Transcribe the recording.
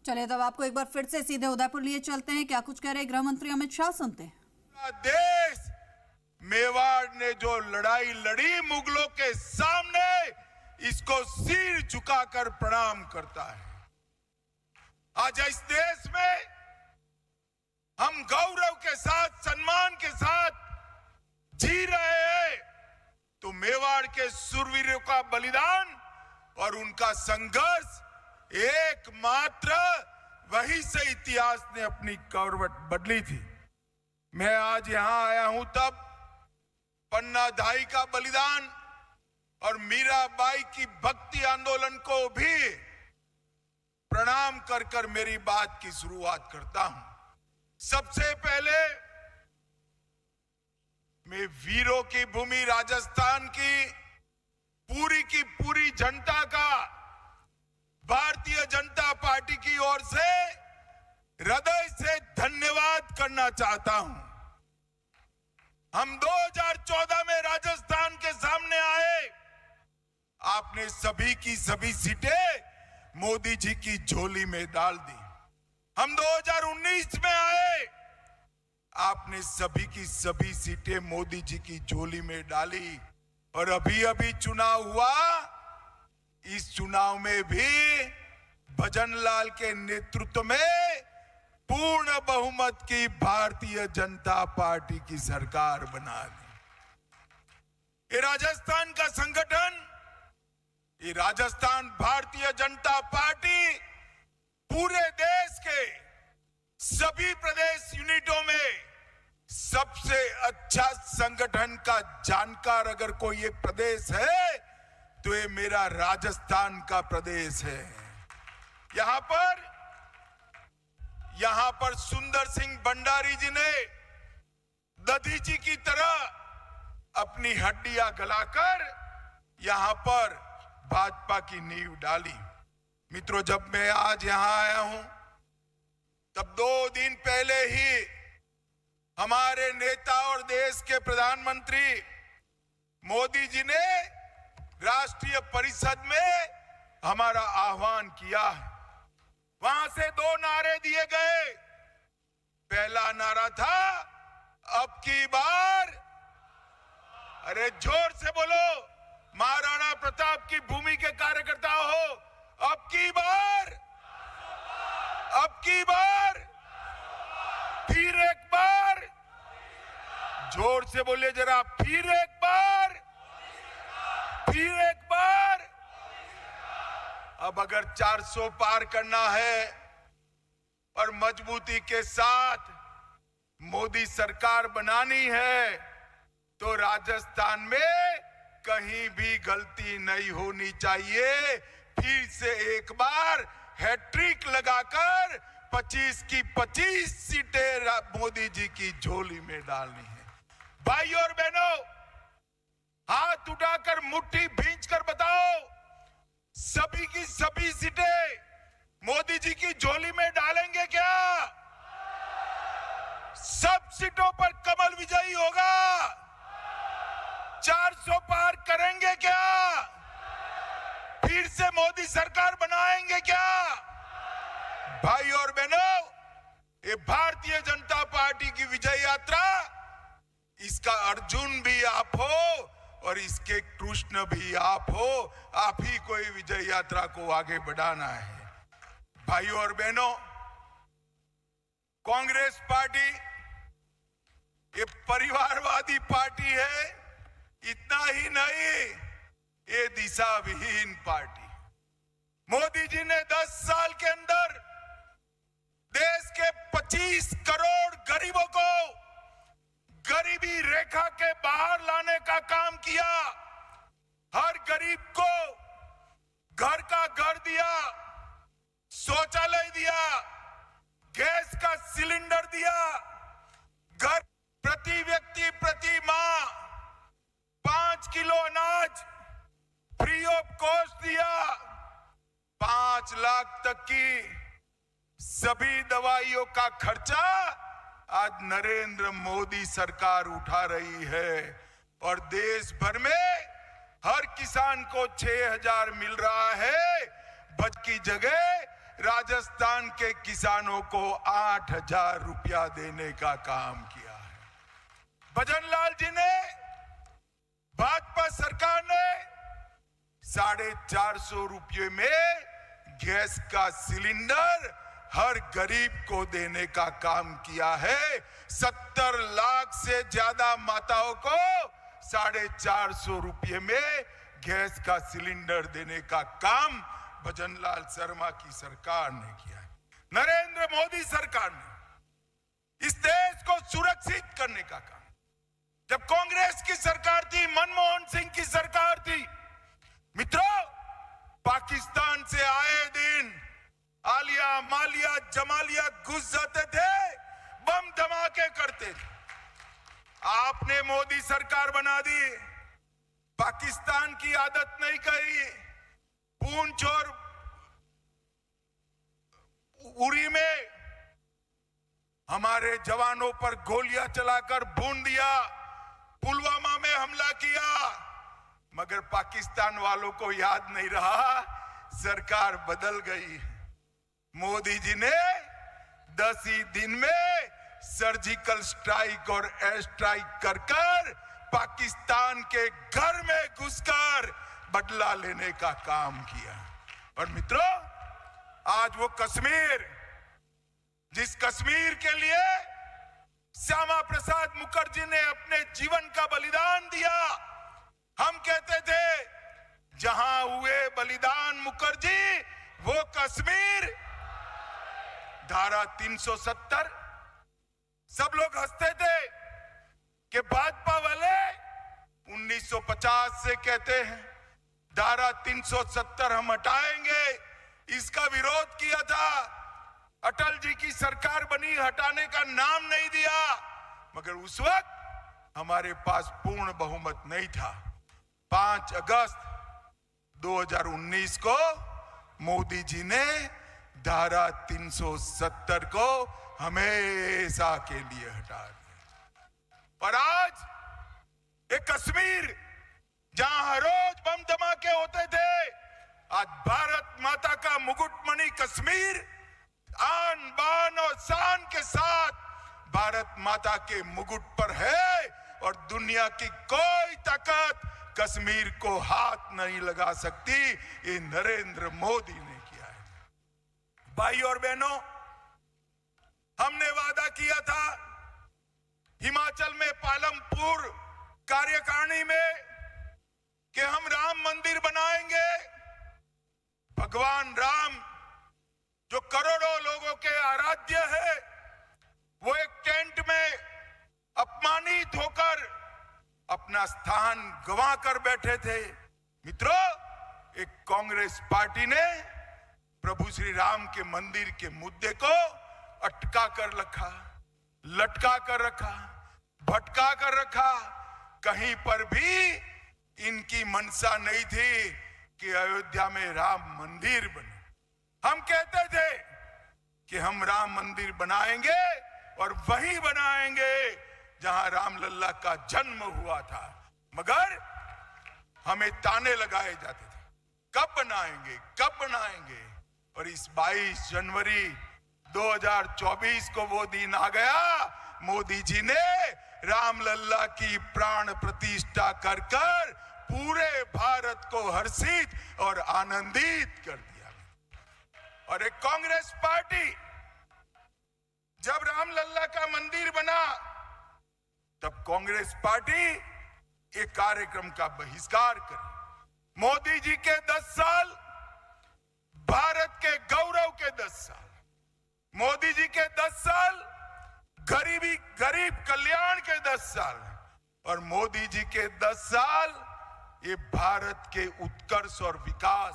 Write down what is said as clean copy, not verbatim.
चलिए तब आपको एक बार फिर से सीधे उदयपुर लिए चलते हैं। क्या कुछ कह रहे गृह मंत्री अमित शाह, सुनते हैं। देश मेवाड़ ने जो लड़ाई लड़ी मुगलों के सामने, इसको सिर झुकाकर प्रणाम करता है। आज इस देश में हम गौरव के साथ, सम्मान के साथ जी रहे हैं, तो मेवाड़ के शूरवीरों का बलिदान और उनका संघर्ष एकमात्र वही से इतिहास ने अपनी करवट बदली थी। मैं आज यहां आया हूं तब पन्ना दाई का बलिदान और मीराबाई की भक्ति आंदोलन को भी प्रणाम कर कर मेरी बात की शुरुआत करता हूं। सबसे पहले मैं वीरों की भूमि राजस्थान की पूरी जनता का भारतीय जनता पार्टी की ओर से हृदय से धन्यवाद करना चाहता हूं। हम 2014 में राजस्थान के सामने आए, आपने सभी की सभी सीटें मोदी जी की झोली में डाल दी। हम 2019 में आए, आपने सभी की सभी सीटें मोदी जी की झोली में डाली, और अभी अभी चुनाव हुआ, इस चुनाव में भी भजनलाल के नेतृत्व में पूर्ण बहुमत की भारतीय जनता पार्टी की सरकार बना दी। ये राजस्थान का संगठन, ये राजस्थान भारतीय जनता पार्टी पूरे देश के सभी प्रदेश यूनिटों में सबसे अच्छा संगठन का जानकार अगर कोई एक प्रदेश है तो ये मेरा राजस्थान का प्रदेश है। यहां पर सुंदर सिंह भंडारी जी ने दधीची की तरह अपनी हड्डियां गलाकर यहां पर भाजपा की नींव डाली। मित्रों, जब मैं आज यहां आया हूं तब 2 दिन पहले ही हमारे नेता और देश के प्रधानमंत्री मोदी जी ने राष्ट्रीय परिषद में हमारा आह्वान किया है। वहां से 2 नारे दिए गए। पहला नारा था अब की बार, अरे जोर से बोलो, महाराणा प्रताप की भूमि के कार्यकर्ता हो, अब की बार, फिर एक बार, जोर से बोलिए जरा, फिर एक बार। अब अगर 400 पार करना है और मजबूती के साथ मोदी सरकार बनानी है तो राजस्थान में कहीं भी गलती नहीं होनी चाहिए। फिर से एक बार हैट्रिक लगाकर 25 की 25 सीटें मोदी जी की झोली में डालनी है। भाई और बहनों, हाथ उठाकर मुट्ठी भींचकर बताओ, सभी की सभी सीटें मोदी जी की झोली में डालेंगे क्या? सब सीटों पर कमल विजयी होगा? 400 पार करेंगे क्या? फिर से मोदी सरकार बनाएंगे क्या? भाई और बहनों, ये भारतीय जनता पार्टी की विजय यात्रा, इसका अर्जुन भी आप हो और इसके कृष्ण भी आप हो। आप ही कोई विजय यात्रा को आगे बढ़ाना है। भाइयों और बहनों, कांग्रेस पार्टी ये परिवारवादी पार्टी है। इतना ही नहीं, ये दिशा विहीन पार्टी। मोदी जी ने 10 साल के अंदर देश के 25 करोड़ गरीबों को गरीबी रेखा के बाहर लाने का काम किया। हर गरीब को घर का घर दिया, शौचालय दिया, गैस का सिलेंडर दिया, घर प्रति व्यक्ति प्रति माह 5 किलो अनाज फ्री ऑफ कॉस्ट दिया, 5 लाख तक की सभी दवाइयों का खर्चा आज नरेंद्र मोदी सरकार उठा रही है। और देश भर में हर किसान को 6,000 मिल रहा है। बच की जगह राजस्थान के किसानों को 8,000 रुपया देने का काम किया है। भजनलाल जी ने, भाजपा सरकार ने 450 रुपये में गैस का सिलेंडर हर गरीब को देने का काम किया है। 70 लाख से ज्यादा माताओं को 450 रुपये में गैस का सिलेंडर देने का काम भजनलाल शर्मा की सरकार ने किया है। नरेंद्र मोदी सरकार ने इस देश को सुरक्षित करने का काम, जब कांग्रेस की सरकार थी, मनमोहन सिंह की सरकार थी, मित्रों, पाकिस्तान से आए दिन आलिया, मालिया, जमालिया घुस जाते थे, बम धमाके करते थे। आपने मोदी सरकार बना दी, पाकिस्तान की आदत नहीं करी। पूंछ और उरी में हमारे जवानों पर गोलियां चलाकर भून दिया, पुलवामा में हमला किया, मगर पाकिस्तान वालों को याद नहीं रहा, सरकार बदल गई। मोदी जी ने 10 ही दिन में सर्जिकल स्ट्राइक और एयर स्ट्राइक कर पाकिस्तान के घर में घुसकर बदला लेने का काम किया। और मित्रों, आज वो कश्मीर, जिस कश्मीर के लिए श्यामा प्रसाद मुखर्जी ने अपने जीवन का बलिदान दिया, हम कहते थे जहां हुए बलिदान मुखर्जी वो कश्मीर, धारा 370। सब लोग हंसते थे कि भाजपा वाले 1950 से कहते हैं धारा 370 हम हटाएंगे, इसका विरोध किया था। अटल जी की सरकार बनी, हटाने का नाम नहीं दिया, मगर उस वक्त हमारे पास पूर्ण बहुमत नहीं था। 5 अगस्त 2019 को मोदी जी ने धारा 370 को हमेशा के लिए हटा दिया। और आज एक कश्मीर जहां हर रोज बम धमाके होते थे, आज भारत माता का मुकुटमणि कश्मीर आन बान और शान के साथ भारत माता के मुकुट पर है, और दुनिया की कोई ताकत कश्मीर को हाथ नहीं लगा सकती। ये नरेंद्र मोदी ने किया है। भाई और बहनों, हमने वादा किया था हिमाचल में पालमपुर कार्यकारिणी में कि हम राम मंदिर बनाएंगे। भगवान राम जो करोड़ों लोगों के आराध्य है, वो एक टेंट में अपमानित होकर अपना स्थान गंवा कर बैठे थे। मित्रों, एक कांग्रेस पार्टी ने प्रभु श्री राम के मंदिर के मुद्दे को अटका कर रखा, लटका कर रखा, भटका कर रखा। कहीं पर भी इनकी मनसा नहीं थी कि अयोध्या में राम मंदिर बने। हम कहते थे कि हम राम मंदिर बनाएंगे और वहीं बनाएंगे जहां रामलल्ला का जन्म हुआ था, मगर हमें ताने लगाए जाते थे, कब बनाएंगे, कब बनाएंगे। और इस 22 जनवरी 2024 को वो दिन आ गया, मोदी जी ने रामलल्ला की प्राण प्रतिष्ठा कर पूरे भारत को हर्षित और आनंदित कर दिया। और एक कांग्रेस पार्टी जब रामलल्ला का मंदिर बना, तब कांग्रेस पार्टी एक कार्यक्रम का बहिष्कार करी। मोदी जी के 10 साल, भारत के गौरव के 10 साल, मोदी जी के 10 साल, गरीब कल्याण के 10 साल, और मोदी जी के 10 साल ये भारत के उत्कर्ष और विकास